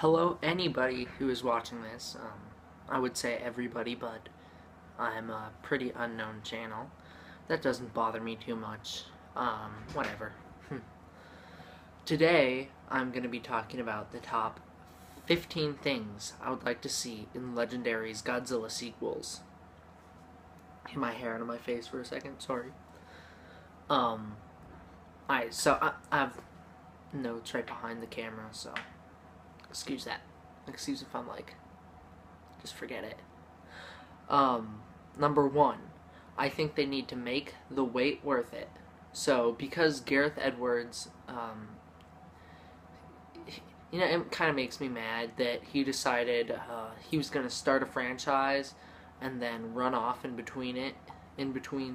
Hello, anybody who is watching this. I would say everybody, but I'm a pretty unknown channel. That doesn't bother me too much. Whatever. Today, I'm going to be talking about the top 15 things I would like to see in Legendary's Godzilla sequels. Hit my hair out of my face for a second, sorry. Alright, so I have notes right behind the camera, so excuse that. Excuse if I'm like, just forget it. Number one, I think they need to make the wait worth it. So, because Gareth Edwards, it kind of makes me mad that he decided he was going to start a franchise and then run off in between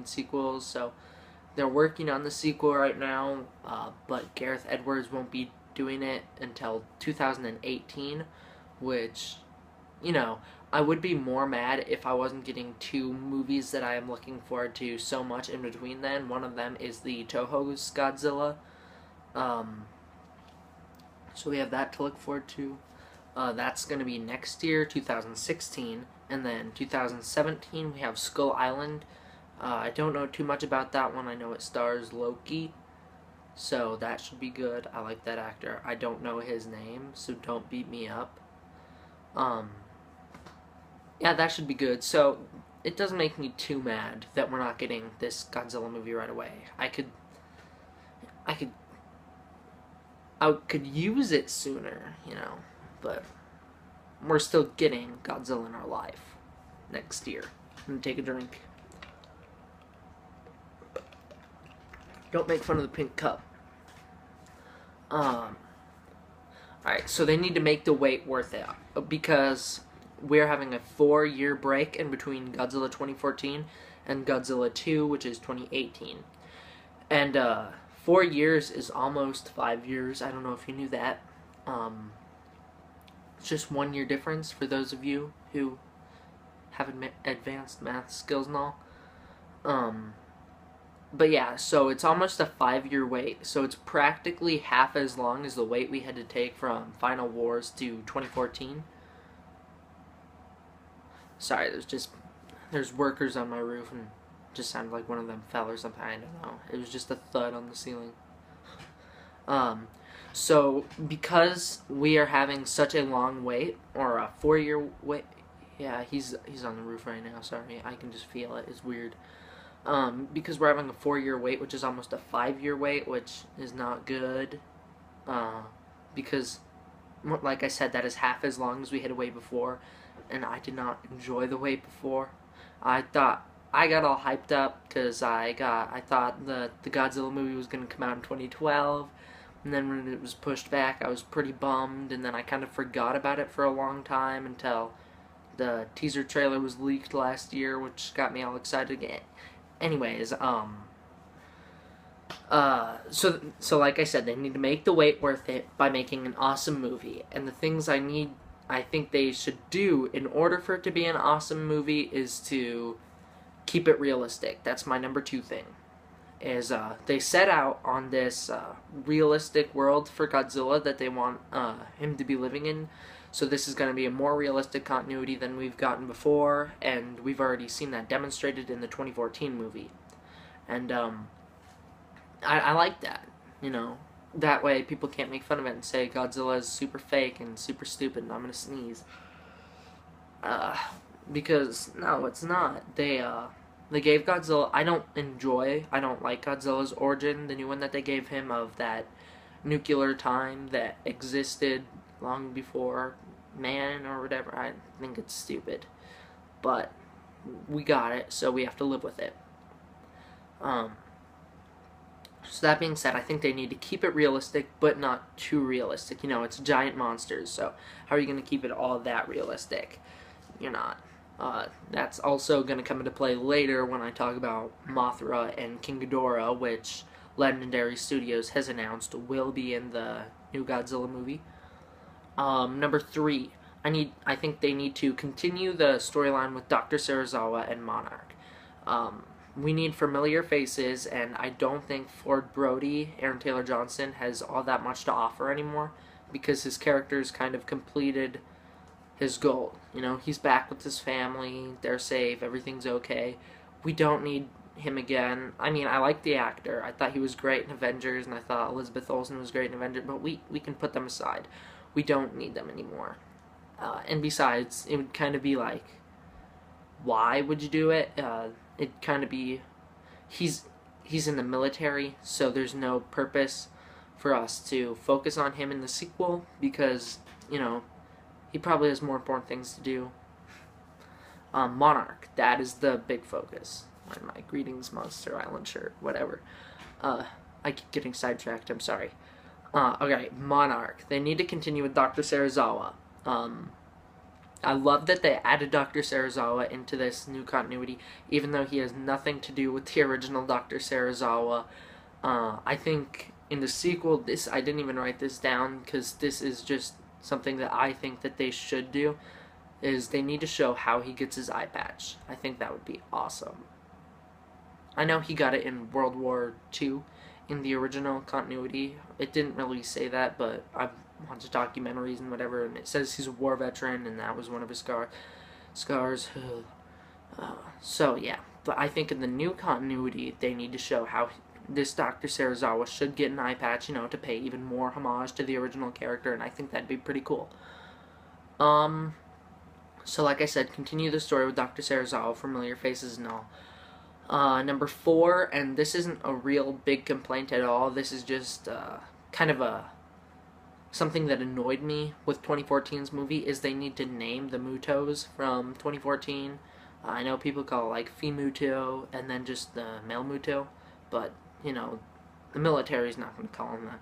sequels. So, they're working on the sequel right now, but Gareth Edwards won't be doing it until 2018, which, I would be more mad if I wasn't getting two movies that I am looking forward to so much in between then. One of them is the Toho's Godzilla. So we have that to look forward to. That's going to be next year, 2016. And then 2017, we have Skull Island. I don't know too much about that one. I know it stars Loki. So that should be good. I like that actor. I don't know his name, so don't beat me up. Yeah, that should be good. So it doesn't make me too mad that we're not getting this Godzilla movie right away. I could use it sooner, but we're still getting Godzilla in our life next year. I'm gonna take a drink. Don't make fun of the pink cup. Alright, so they need to make the wait worth it, because we're having a 4-year break in between Godzilla 2014 and Godzilla 2, which is 2018. And 4 years is almost 5 years. I don't know if you knew that. It's just 1 year difference for those of you who have advanced math skills and all. But yeah, so it's almost a 5-year wait. So it's practically half as long as the wait we had to take from Final Wars to 2014. Sorry, there's workers on my roof and it just sounded like one of them fell or something. I don't know. It was just a thud on the ceiling. So because we are having such a long wait, or a 4-year wait, yeah, he's on the roof right now. Sorry, I can just feel it. It's weird. Because we're having a 4-year wait, which is almost a 5-year wait, which is not good. Because, like I said, that is half as long as we had to wait before, and I did not enjoy the wait before. I got all hyped up because I thought the Godzilla movie was going to come out in 2012, and then when it was pushed back, I was pretty bummed, and then I kind of forgot about it for a long time until the teaser trailer was leaked last year, which got me all excited again. Anyways, so like I said, they need to make the wait worth it by making an awesome movie. And the things I think they should do in order for it to be an awesome movie is to keep it realistic. That's my number 2 thing. Is they set out on this realistic world for Godzilla that they want him to be living in. So this is going to be a more realistic continuity than we've gotten before, and we've already seen that demonstrated in the 2014 movie. And I like that, That way people can't make fun of it and say Godzilla is super fake and super stupid and I'm going to sneeze. Because, no, it's not. They gave Godzilla... I don't like Godzilla's origin, the new one that they gave him of that nuclear time that existed long before man or whatever. I think it's stupid. But we got it, so we have to live with it. So that being said, I think they need to keep it realistic, but not too realistic. It's giant monsters, so how are you going to keep it all that realistic? You're not. That's also going to come into play later when I talk about Mothra and King Ghidorah, which Legendary Studios has announced will be in the new Godzilla movie. Number 3, I think they need to continue the storyline with Dr. Serizawa and Monarch. We need familiar faces, and I don't think Ford Brody, Aaron Taylor Johnson, has all that much to offer anymore. because his character's kind of completed his goal. You know, he's back with his family, they're safe, everything's okay. We don't need him again. I mean, I like the actor. I thought he was great in Avengers, and I thought Elizabeth Olsen was great in Avengers, but we can put them aside. We don't need them anymore. And besides, it would kind of be like, why would you do it? It'd kind of be, he's in the military, so there's no purpose for us to focus on him in the sequel, because, you know, he probably has more important things to do. Monarch, that is the big focus. On my Greetings Monster Island shirt, whatever. I keep getting sidetracked, I'm sorry. Okay, Monarch. They need to continue with Dr. Serizawa. I love that they added Dr. Serizawa into this new continuity, even though he has nothing to do with the original Dr. Serizawa. I think in the sequel, I didn't even write this down, because this is just something that I think that they should do, is they need to show how he gets his eye patch. I think that would be awesome. I know he got it in World War II in the original continuity. It didn't really say that, but I've watched documentaries and whatever, and it says he's a war veteran, and that was one of his scars. So, yeah. But I think in the new continuity, they need to show how this Dr. Serizawa should get an eye patch, you know, to pay even more homage to the original character, and I think that'd be pretty cool. So like I said, continue the story with Dr. Serizawa, familiar faces and all. Number 4, and this isn't a real big complaint at all, this is just kind of something that annoyed me with 2014's movie, is they need to name the Mutos from 2014. I know people call it like Fimuto and then just the male Muto, but, you know, the military's not going to call them that.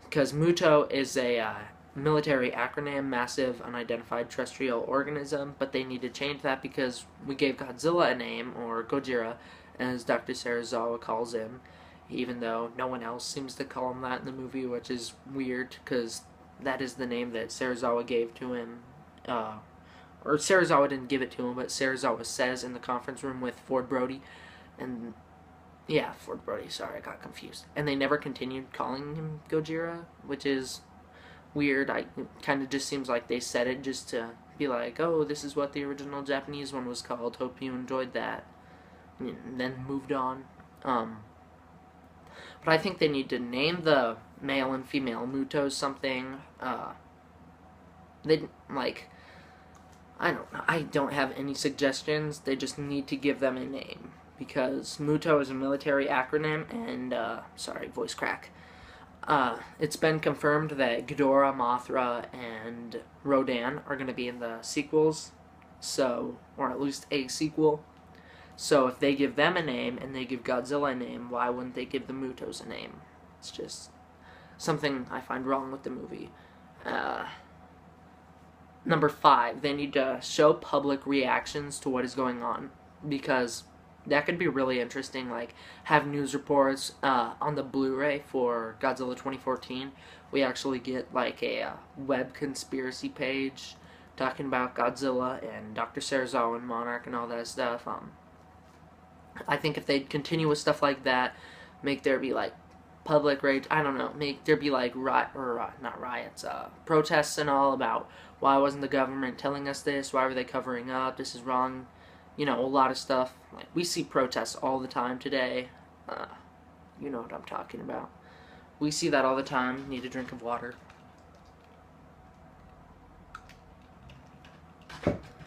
Because Muto is a military acronym, massive unidentified terrestrial organism, but they need to change that because we gave Godzilla a name, or Gojira, as Dr. Serizawa calls him, even though no one else seems to call him that in the movie, which is weird, because that is the name that Serizawa gave to him, or Serizawa didn't give it to him, but Serizawa says in the conference room with Ford Brody, and yeah, Ford Brody, sorry, I got confused. And they never continued calling him Gojira, which is weird. It kind of just seems like they said it just to be like, oh, this is what the original Japanese one was called, hope you enjoyed that, and then moved on. But I think they need to name the male and female Mutos something. I don't know, I don't have any suggestions, they just need to give them a name, because Muto is a military acronym, and, sorry, voice crack. It's been confirmed that Ghidorah, Mothra, and Rodan are going to be in the sequels, so, or at least a sequel. So if they give them a name, and they give Godzilla a name, why wouldn't they give the Mutos a name? It's just something I find wrong with the movie. Number 5, they need to show public reactions to what is going on, because that could be really interesting, like, have news reports. On the Blu-ray for Godzilla 2014, we actually get, like, a web conspiracy page talking about Godzilla and Dr. Serizawa and Monarch and all that stuff. I think if they'd continue with stuff like that, make there be, like, public rage, I don't know, make there be, like, not riots, protests and all about why wasn't the government telling us this, why were they covering up, this is wrong. You know, a lot of stuff. Like, we see protests all the time today. You know what I'm talking about. We see that all the time. Need a drink of water.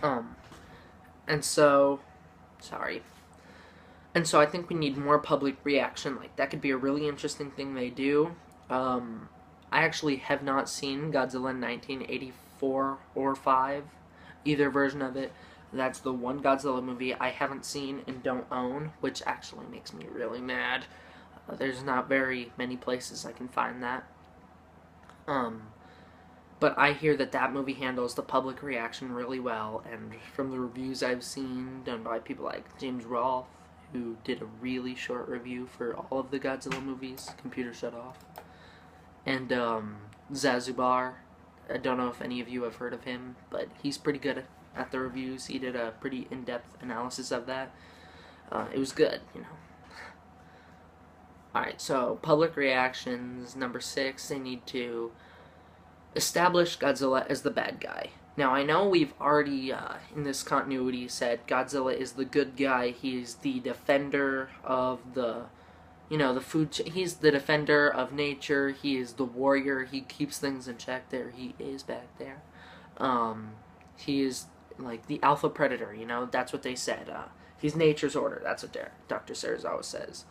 And so, sorry. And so I think we need more public reaction. Like, that could be a really interesting thing they do. I actually have not seen Godzilla in 1984 or 5, either version of it. That's the one Godzilla movie I haven't seen and don't own, which actually makes me really mad. There's not very many places I can find that. But I hear that movie handles the public reaction really well, and from the reviews I've seen done by people like James Rolfe, who did a really short review for all of the Godzilla movies, computer shut off, and Zazubaar. I don't know if any of you have heard of him, but he's pretty good at the reviews. He did a pretty in-depth analysis of that. It was good, you know. Alright, so public reactions. Number 6, they need to establish Godzilla as the bad guy. Now, I know we've already, in this continuity, said Godzilla is the good guy. He's the defender of the, the food he's the defender of nature. He is the warrior. He keeps things in check. There he is back there. He is, like, the alpha predator, that's what they said. He's nature's order. That's what Dr. Serizawa says.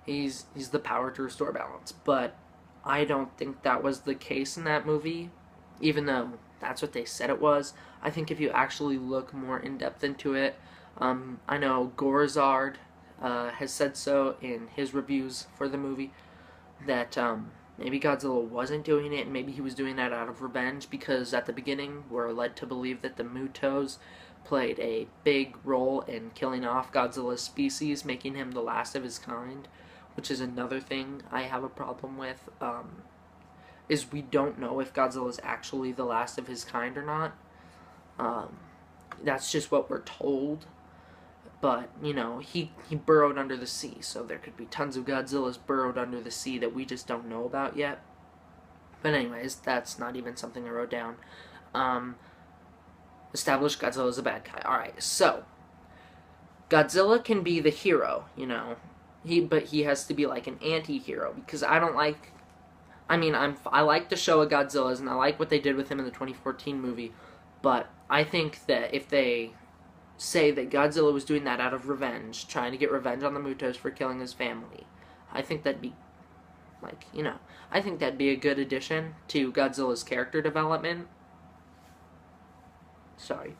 He's the power to restore balance. But I don't think that was the case in that movie, even though that's what they said it was. I think if you actually look more in depth into it, I know GORIZARD has said so in his reviews for the movie, that maybe Godzilla wasn't doing it, and maybe he was doing that out of revenge, because at the beginning we're led to believe that the Mutos played a big role in killing off Godzilla's species, making him the last of his kind, which is another thing I have a problem with, is we don't know if Godzilla is actually the last of his kind or not. That's just what we're told. But, he burrowed under the sea, so there could be tons of Godzillas burrowed under the sea that we just don't know about yet. But anyways, that's not even something I wrote down. Establish Godzilla as a bad guy. Alright, so Godzilla can be the hero, but he has to be like an anti-hero, because I don't like... I like the show of Godzilla's, and I like what they did with him in the 2014 movie, but I think that if they say that Godzilla was doing that out of revenge, trying to get revenge on the Mutos for killing his family, I think that'd be, I think that'd be a good addition to Godzilla's character development. Sorry,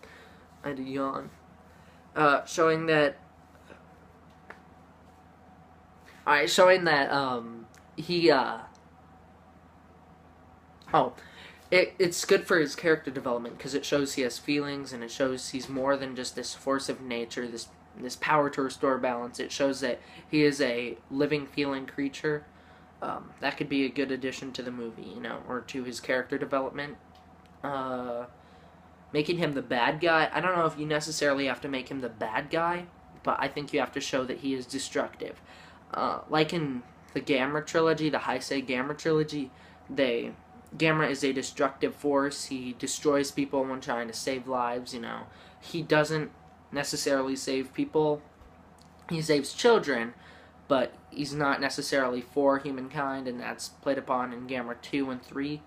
I had to yawn. Showing that he, it's good for his character development, because it shows he has feelings, and it shows he's more than just this force of nature, this power to restore balance. It shows that he is a living, feeling creature. That could be a good addition to the movie, or to his character development. Making him the bad guy, I don't know if you necessarily have to make him the bad guy, but I think you have to show that he is destructive. Like in the Gamera trilogy, the Heisei Gamera trilogy, Gamera is a destructive force. He destroys people when trying to save lives, He doesn't necessarily save people. He saves children, but he's not necessarily for humankind, and that's played upon in Gamera 2 and 3,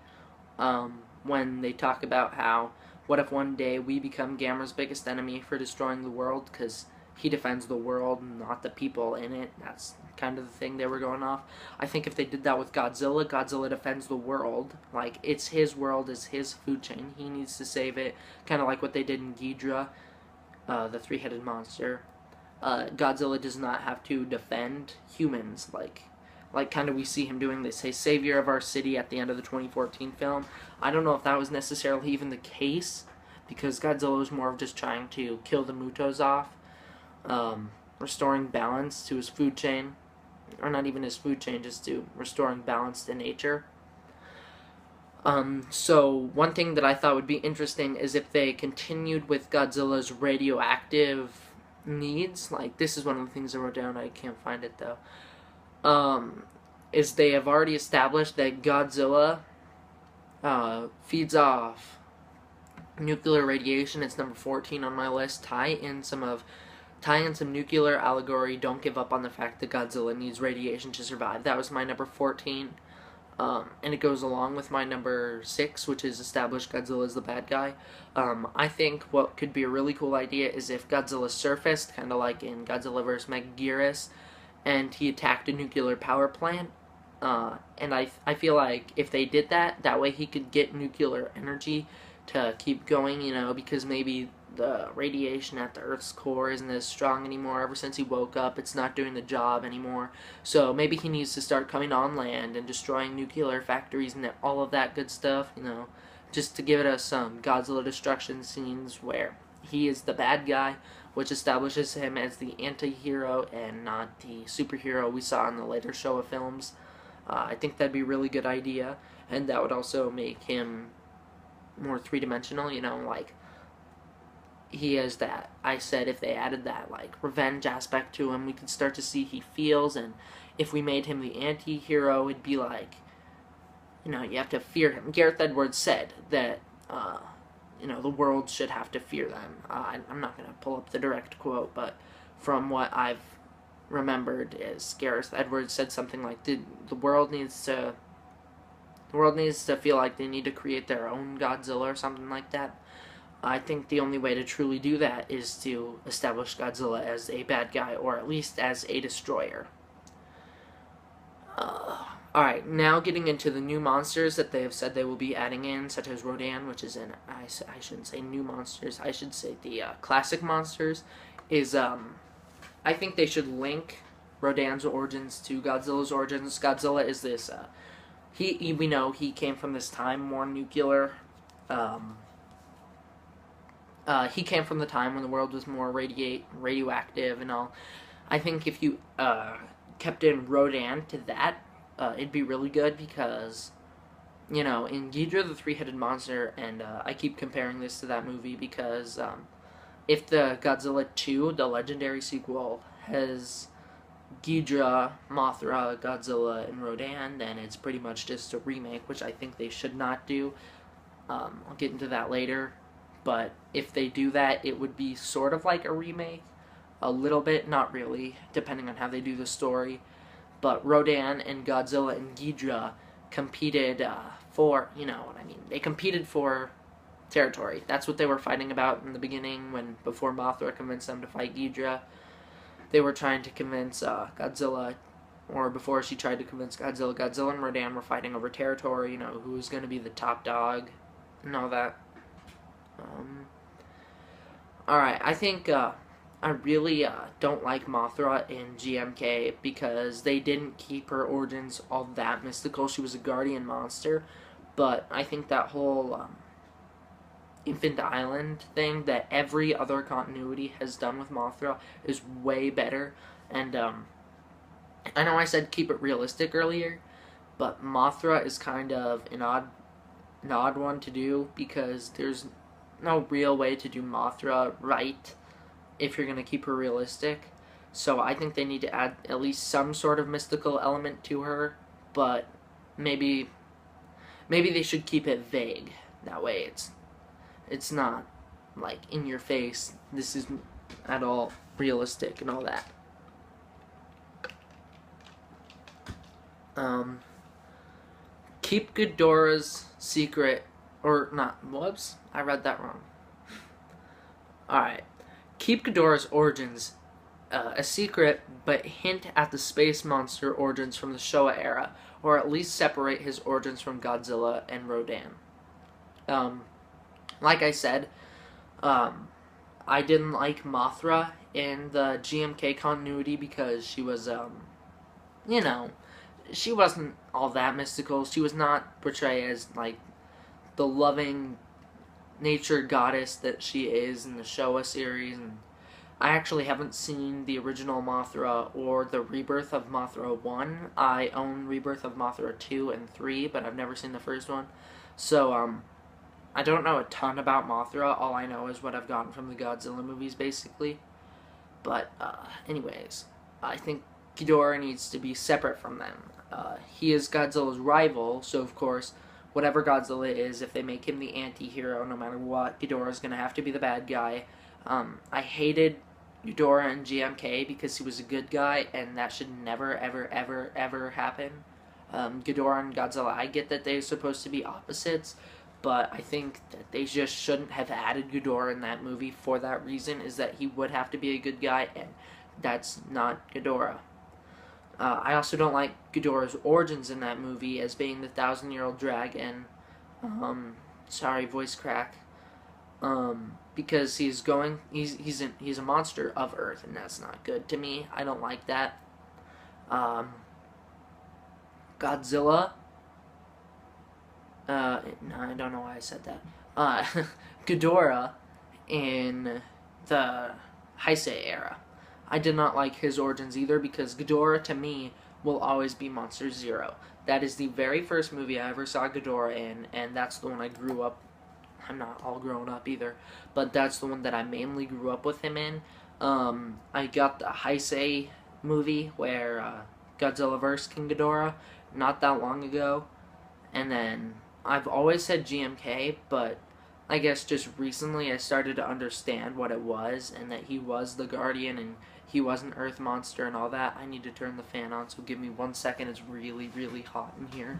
when they talk about how, what if one day we become Gamera's biggest enemy for destroying the world, because he defends the world, not the people in it. That's kind of the thing they were going off. I think if they did that with Godzilla, Godzilla defends the world. Like, it's his world, it's his food chain. He needs to save it. Kind of like what they did in Ghidorah, the three-headed monster. Godzilla does not have to defend humans, like kind of we see him doing this, hey, savior of our city at the end of the 2014 film. I don't know if that was necessarily even the case, because Godzilla was more of just trying to kill the Mutos off, restoring balance to his food chain, or not even his food chain, just to restoring balance to nature. So one thing that I thought would be interesting is if they continued with Godzilla's radioactive needs. Like, this is one of the things I wrote down, I can't find it though. Is they have already established that Godzilla feeds off nuclear radiation. It's number 14 on my list. Tie in some nuclear allegory. Don't give up on the fact that Godzilla needs radiation to survive. That was my number 14. And it goes along with my number 6, which is establish Godzilla as the bad guy. I think what could be a really cool idea is if Godzilla surfaced, kind of like in Godzilla vs. Megaguirus, and he attacked a nuclear power plant. And I feel like if they did that, that way he could get nuclear energy to keep going, because maybe the radiation at the Earth's core isn't as strong anymore. Ever since he woke up, it's not doing the job anymore. So maybe he needs to start coming on land and destroying nuclear factories and all of that good stuff, just to give us some Godzilla destruction scenes where he is the bad guy, which establishes him as the anti-hero and not the superhero we saw in the later Showa films. I think that'd be a really good idea, and that would also make him more three-dimensional, like, he has that, I said if they added that, revenge aspect to him, we could start to see he feels, and if we made him the anti-hero, it'd be like, you have to fear him. Gareth Edwards said that, the world should have to fear them. I'm not going to pull up the direct quote, but from what I've remembered is Gareth Edwards said something like, the world needs to feel like they need to create their own Godzilla or something like that. I think the only way to truly do that is to establish Godzilla as a bad guy, or at least as a destroyer. Alright, now getting into the new monsters that they have said they will be adding in, such as Rodan, which is in, I shouldn't say new monsters, I should say the classic monsters, is, I think they should link Rodan's origins to Godzilla's origins. Godzilla is this, we know he came from this time more nuclear, he came from the time when the world was more radioactive and all. I think if you, kept in Rodan to that, it'd be really good because, in Ghidorah the Three-Headed Monster, and I keep comparing this to that movie because if the Godzilla 2, the legendary sequel, has Ghidorah, Mothra, Godzilla, and Rodan, then it's pretty much just a remake, which I think they should not do. I'll get into that later, but if they do that, it would be sort of like a remake. A little bit, not really, depending on how they do the story. But Rodan and Godzilla and Ghidorah competed for, you know what I mean, they competed for territory. That's what they were fighting about in the beginning, before Mothra convinced them to fight Ghidorah. They were trying to convince Godzilla, or before she tried to convince Godzilla, Godzilla and Rodan were fighting over territory, who was going to be the top dog, and all that. Alright, I think, I really don't like Mothra in GMK because they didn't keep her origins all that mystical. She was a guardian monster, but I think that whole Infant Island thing that every other continuity has done with Mothra is way better. And I know I said keep it realistic earlier, but Mothra is kind of an odd one to do because there's no real way to do Mothra right if you're going to keep her realistic. So I think they need to add at least some sort of mystical element to her, but maybe they should keep it vague. That way it's not like in your face, this is at all realistic and all that. Keep Ghidorahs Secret, or not, whoops, I read that wrong. Alright. Keep Ghidorah's origins a secret, but hint at the space monster origins from the Showa era, or at least separate his origins from Godzilla and Rodan. Like I said, I didn't like Mothra in the GMK continuity because she was, she wasn't all that mystical. She was not portrayed as, like, the loving nature goddess that she is in the Showa series, and I actually haven't seen the original Mothra or the Rebirth of Mothra 1. I own Rebirth of Mothra 2 and 3, but I've never seen the first one. So, I don't know a ton about Mothra. All I know is what I've gotten from the Godzilla movies, basically. But, anyways, I think Ghidorah needs to be separate from them. He is Godzilla's rival, so of course, whatever Godzilla is, if they make him the anti-hero, no matter what, Ghidorah's gonna have to be the bad guy. I hated Ghidorah in GMK because he was a good guy, and that should never, ever, ever, ever happen. Ghidorah and Godzilla, I get that they're supposed to be opposites, but I think that they just shouldn't have added Ghidorah in that movie for that reason, is that he would have to be a good guy, and that's not Ghidorah. I also don't like Ghidorah's origins in that movie as being the 1,000-year-old dragon. Sorry, voice crack. Because he's a monster of Earth, and that's not good to me. I don't like that. Godzilla. No, I don't know why I said that. Ghidorah in the Heisei era. I did not like his origins either because Ghidorah, to me, will always be Monster Zero. That is the very first movie I ever saw Ghidorah in, and that's the one I grew up. I'm not all grown up either, but that's the one that I mainly grew up with him in. I got the Heisei movie where Godzilla vs. King Ghidorah not that long ago, And then I've always said GMK, but I guess just recently I started to understand what it was, and that he was the Guardian and he was an Earth monster and all that. I need to turn the fan on, so give me 1 second. It's really, really hot in here.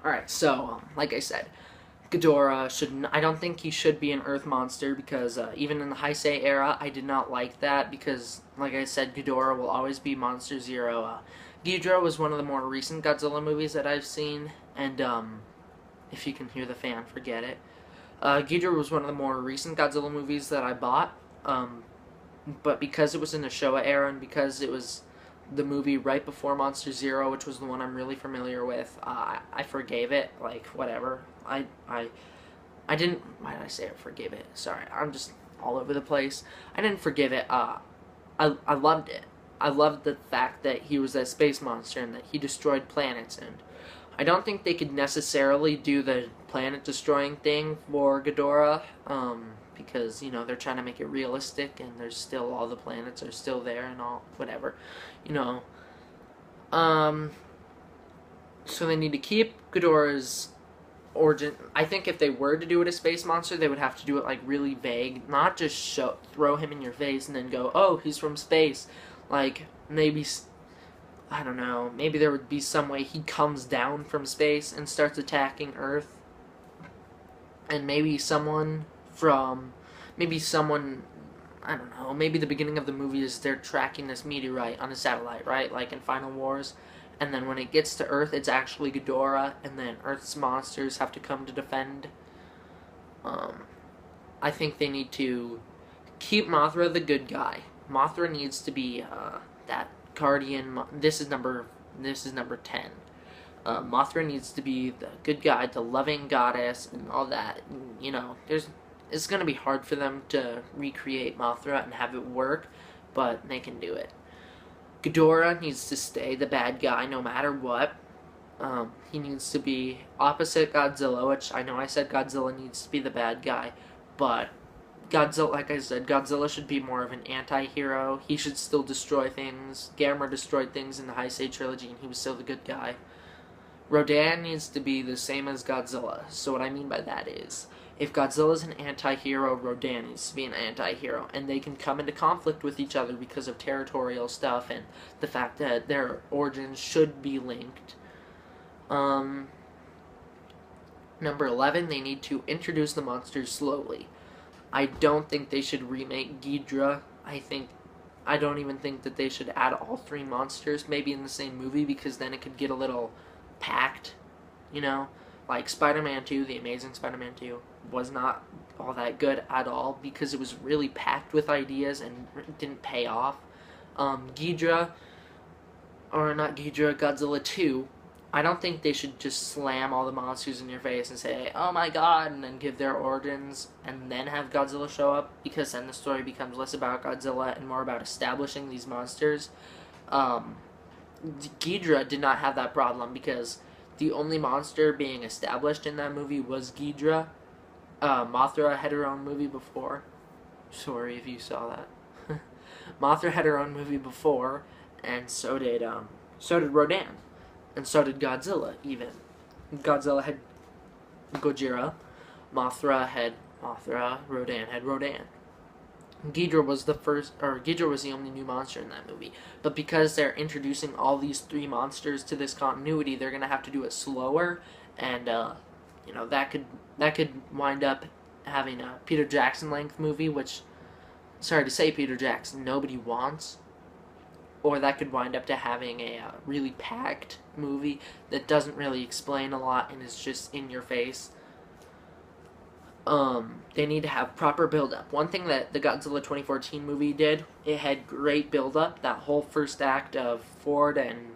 Alright, so, like I said, Ghidorah should. I don't think he should be an Earth monster, because even in the Heisei era, I did not like that, because, like I said, Ghidorah will always be Monster Zero. Ghidorah was one of the more recent Godzilla movies that I've seen, and if you can hear the fan, forget it. Ghidorah was one of the more recent Godzilla movies that I bought, but because it was in the Showa era, and because it was the movie right before Monster Zero, which was the one I'm really familiar with, I forgave it. Like, whatever. I didn't. Why did I say I forgave it? Sorry, I'm just all over the place. I didn't forgive it. I loved it. I loved the fact that he was a space monster and that he destroyed planets, and I don't think they could necessarily do the planet destroying thing for Ghidorah, because, you know, they're trying to make it realistic, and there's still, all the planets are still there and all, whatever, you know. So they need to keep Ghidorah's origin. I think if they were to do it a space monster, they would have to do it, like, really vague, not just throw him in your face and then go, oh, he's from space. Like, maybe, I don't know, maybe there would be some way he comes down from space and starts attacking Earth. And maybe someone, I don't know, maybe the beginning of the movie is they're tracking this meteorite on a satellite, right? Like in Final Wars. And then when it gets to Earth, it's actually Ghidorah, and then Earth's monsters have to come to defend. I think they need to keep Mothra the good guy. Mothra needs to be that guardian. This is number 10. Mothra needs to be the good guy, the loving goddess, and all that. And, you know, it's going to be hard for them to recreate Mothra and have it work, but they can do it. Ghidorah needs to stay the bad guy no matter what. He needs to be opposite Godzilla, which I know I said Godzilla needs to be the bad guy, but Godzilla, like I said, Godzilla should be more of an anti-hero. He should still destroy things. Gamera destroyed things in the Heisei trilogy, and he was still the good guy. Rodan needs to be the same as Godzilla. So what I mean by that is, if Godzilla's an anti-hero, Rodan needs to be an anti-hero. And they can come into conflict with each other because of territorial stuff and the fact that their origins should be linked. Number 11, they need to introduce the monsters slowly. I don't think they should remake Ghidorah. I don't even think that they should add all 3 monsters maybe in the same movie, because then it could get a little packed, you know? Like Spider-Man 2, The Amazing Spider-Man 2, was not all that good at all because it was really packed with ideas and didn't pay off. Godzilla 2, I don't think they should just slam all the monsters in your face and say, oh my god, and then give their origins and then have Godzilla show up, because then the story becomes less about Godzilla and more about establishing these monsters. Ghidorah did not have that problem because the only monster being established in that movie was Ghidorah. Mothra had her own movie before. Sorry if you saw that. Mothra had her own movie before, and so did Rodan. And so did Godzilla, even. Godzilla had Gojira, Mothra had Mothra, Rodan had Rodan. Ghidorah was Ghidorah was the only new monster in that movie. But because they're introducing all these 3 monsters to this continuity, they're gonna have to do it slower, and you know, that could wind up having a Peter Jackson length movie, which, sorry to say, Peter Jackson, nobody wants. Or that could wind up to having a really packed movie that doesn't really explain a lot and is just in your face. They need to have proper build-up. One thing that the Godzilla 2014 movie did, it had great build-up. That whole first act of Ford and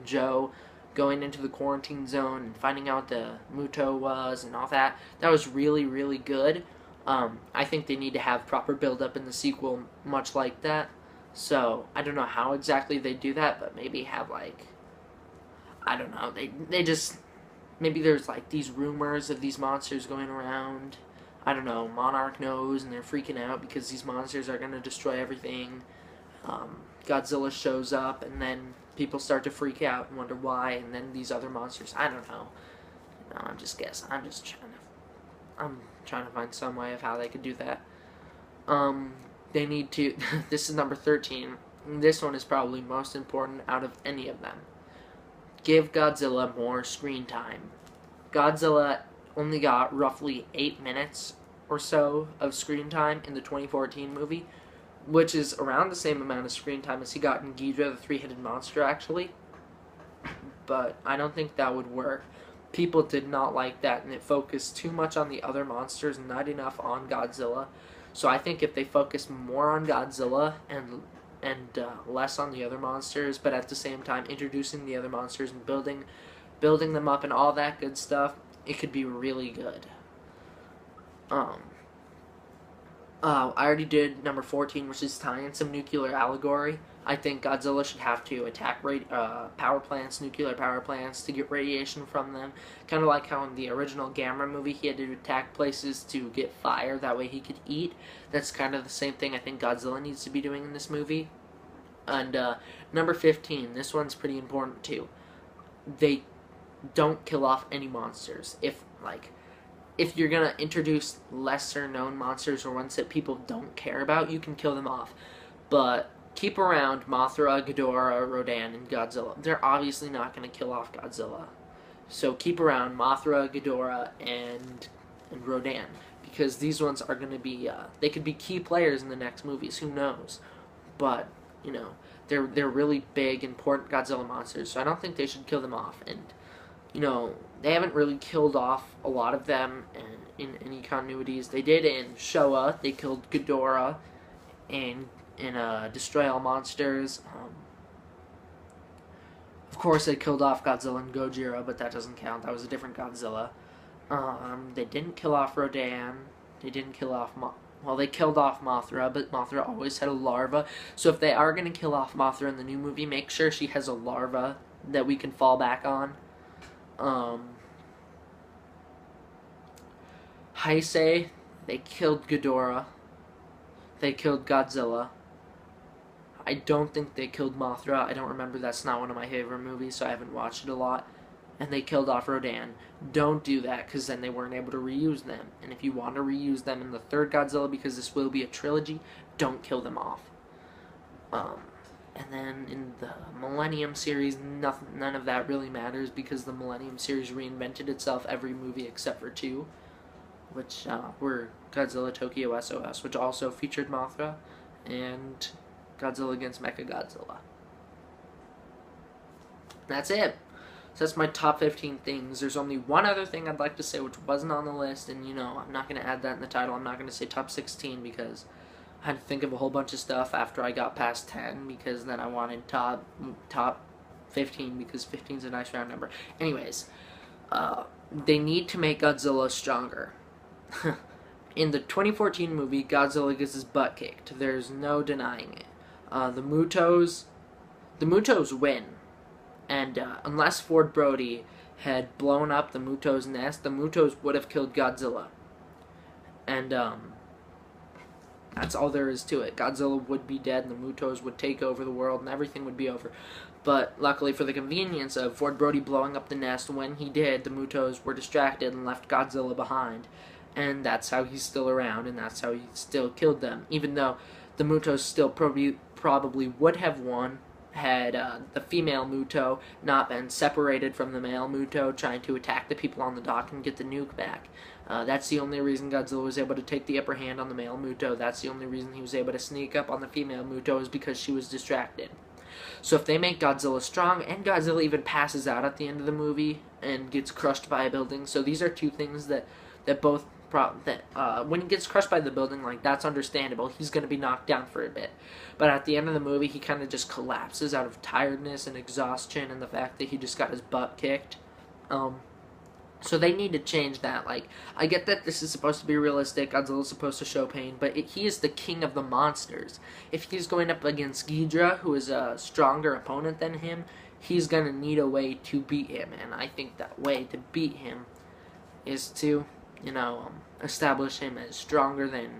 Joe going into the quarantine zone and finding out the Muto was and all that, that was really, really good. I think they need to have proper build-up in the sequel, much like that. So, I don't know how exactly they do that, but maybe have, like, I don't know, they just, maybe there's, like, these rumors of these monsters going around. I don't know, Monarch knows, and they're freaking out because these monsters are going to destroy everything. Godzilla shows up, and then people start to freak out and wonder why, and then these other monsters. I don't know. No, I'm just guessing. I'm trying to find some way of how they could do that. They need to. This is number 13. This one is probably most important out of any of them. Give Godzilla more screen time. Godzilla only got roughly 8 minutes or so of screen time in the 2014 movie, which is around the same amount of screen time as he got in Ghidorah the Three-Headed Monster, actually. But I don't think that would work. People did not like that, and it focused too much on the other monsters and not enough on Godzilla. So I think if they focus more on Godzilla and less on the other monsters, but at the same time introducing the other monsters and building them up and all that good stuff, it could be really good. I already did number 14, which is tying in some nuclear allegory. I think Godzilla should have to attack power plants, nuclear power plants, to get radiation from them. Kind of like how in the original Gamera movie he had to attack places to get fire, that way he could eat. That's kind of the same thing I think Godzilla needs to be doing in this movie. And number 15, this one's pretty important too. They don't kill off any monsters. If you're gonna introduce lesser known monsters or ones that people don't care about, you can kill them off. But keep around Mothra, Ghidorah, Rodan, and Godzilla. They're obviously not going to kill off Godzilla. So keep around Mothra, Ghidorah, and Rodan. Because these ones are going to be, they could be key players in the next movies. Who knows? But, you know, they're really big, important Godzilla monsters. So I don't think they should kill them off. And, you know, they haven't really killed off a lot of them in any continuities. They did in Showa. They killed Ghidorah and in Destroy All Monsters. Of course, they killed off Godzilla and Gojira, but that doesn't count. That was a different Godzilla. They didn't kill off Rodan. They didn't kill off well, they killed off Mothra, but Mothra always had a larva. So if they are going to kill off Mothra in the new movie, make sure she has a larva that we can fall back on. Heisei, they killed Ghidorah. They killed Godzilla. I don't think they killed Mothra. I don't remember. That's not one of my favorite movies, so I haven't watched it a lot. And they killed off Rodan. Don't do that, because then they weren't able to reuse them. And if you want to reuse them in the third Godzilla, because this will be a trilogy, don't kill them off. And then in the Millennium series, none of that really matters, because the Millennium series reinvented itself every movie except for 2, which were Godzilla Tokyo SOS, which also featured Mothra, and Godzilla against Mechagodzilla. That's it. So that's my top 15 things. There's only one other thing I'd like to say which wasn't on the list, and you know, I'm not going to add that in the title. I'm not going to say top 16 because I had to think of a whole bunch of stuff after I got past 10, because then I wanted top 15 because 15 is a nice round number. Anyways, they need to make Godzilla stronger. In the 2014 movie, Godzilla gets his butt kicked. There's no denying it. The Mutos win, and unless Ford Brody had blown up the Mutos' nest, the Mutos would have killed Godzilla, and that's all there is to it. Godzilla would be dead, and the Mutos would take over the world, and everything would be over. But luckily for the convenience of Ford Brody blowing up the nest, when he did, the Mutos were distracted and left Godzilla behind, and that's how he's still around, and that's how he still killed them, even though the Mutos still probably would have won had the female Muto not been separated from the male Muto trying to attack the people on the dock and get the nuke back. That's the only reason Godzilla was able to take the upper hand on the male Muto. That's the only reason he was able to sneak up on the female Muto, is because she was distracted. So if they make Godzilla strong, and Godzilla even passes out at the end of the movie and gets crushed by a building, so these are two things that when he gets crushed by the building, like, that's understandable. He's going to be knocked down for a bit. But at the end of the movie, he kind of just collapses out of tiredness and exhaustion and the fact that he just got his butt kicked. So they need to change that. Like, I get that this is supposed to be realistic, Godzilla's supposed to show pain, but he is the king of the monsters. If he's going up against Ghidorah, who is a stronger opponent than him, he's going to need a way to beat him. And I think that way to beat him is to, you know, establish him as stronger than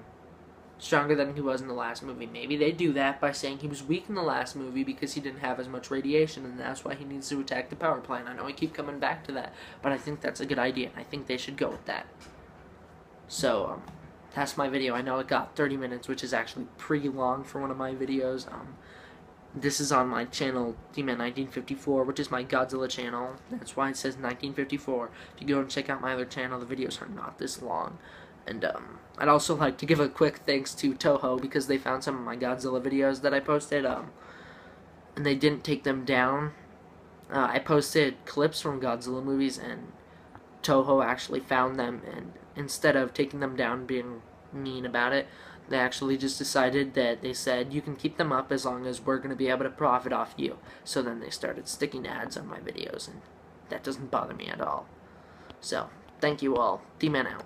stronger than he was in the last movie. Maybe they do that by saying he was weak in the last movie because he didn't have as much radiation, and that's why he needs to attack the power plant. I know I keep coming back to that, but I think that's a good idea, and I think they should go with that. So, that's my video. I know it got 30 minutes, which is actually pretty long for one of my videos. This is on my channel, D-Man1954, which is my Godzilla channel. That's why it says 1954. If you go and check out my other channel, the videos are not this long. And I'd also like to give a quick thanks to Toho, because they found some of my Godzilla videos that I posted, and they didn't take them down. I posted clips from Godzilla movies, and Toho actually found them, and instead of taking them down and being mean about it, they actually just decided that they said, you can keep them up as long as we're going to be able to profit off you. So then they started sticking ads on my videos, and that doesn't bother me at all. So, thank you all. D-Man out.